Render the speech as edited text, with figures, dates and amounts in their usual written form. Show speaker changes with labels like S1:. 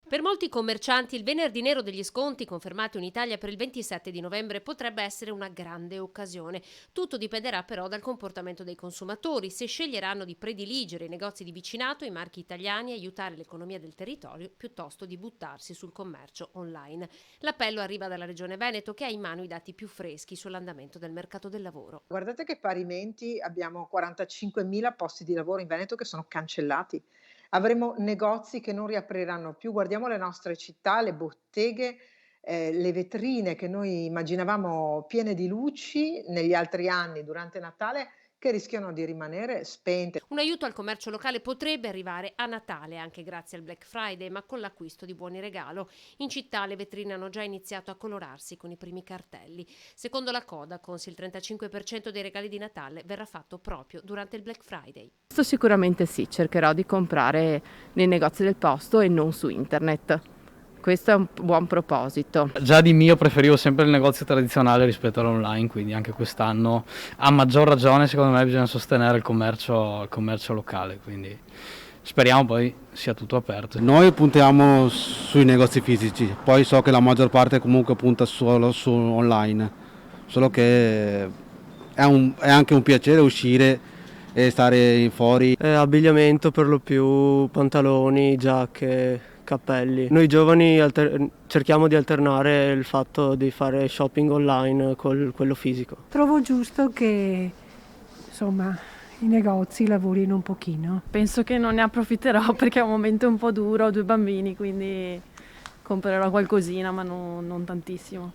S1: Per molti commercianti il venerdì nero degli sconti confermati in Italia per il 27 di novembre potrebbe essere una grande occasione. Tutto dipenderà però dal comportamento dei consumatori, se sceglieranno di prediligere i negozi di vicinato, i marchi italiani e aiutare l'economia del territorio piuttosto di buttarsi sul commercio online. L'appello arriva dalla Regione Veneto che ha in mano i dati più freschi sull'andamento del mercato del lavoro.
S2: Guardate che parimenti abbiamo 45.000 posti di lavoro in Veneto che sono cancellati. Avremo negozi che non riapriranno più. Guardiamo le nostre città, le botteghe, le vetrine che noi immaginavamo piene di luci negli altri anni durante Natale, che rischiano di rimanere spente.
S1: Un aiuto al commercio locale potrebbe arrivare a Natale, anche grazie al Black Friday, ma con l'acquisto di buoni regalo. In città le vetrine hanno già iniziato a colorarsi con i primi cartelli. Secondo la Codacons, il 35% dei regali di Natale verrà fatto proprio durante il Black Friday.
S3: Questo sicuramente sì, cercherò di comprare nei negozi del posto e non su internet. Questo è un buon proposito.
S4: Già di mio preferivo sempre il negozio tradizionale rispetto all'online, quindi anche quest'anno a maggior ragione secondo me bisogna sostenere il commercio locale, quindi speriamo poi sia tutto aperto.
S5: Noi puntiamo sui negozi fisici, poi so che la maggior parte comunque punta solo su online, solo che è anche un piacere uscire e stare fuori.
S6: Abbigliamento per lo più, pantaloni, giacche, cappelli. Noi giovani cerchiamo di alternare il fatto di fare shopping online con quello fisico.
S7: Trovo giusto che, insomma, i negozi lavorino un pochino.
S3: Penso che non ne approfitterò perché è un momento un po' duro, ho 2 bambini, quindi comprerò qualcosina, ma non tantissimo.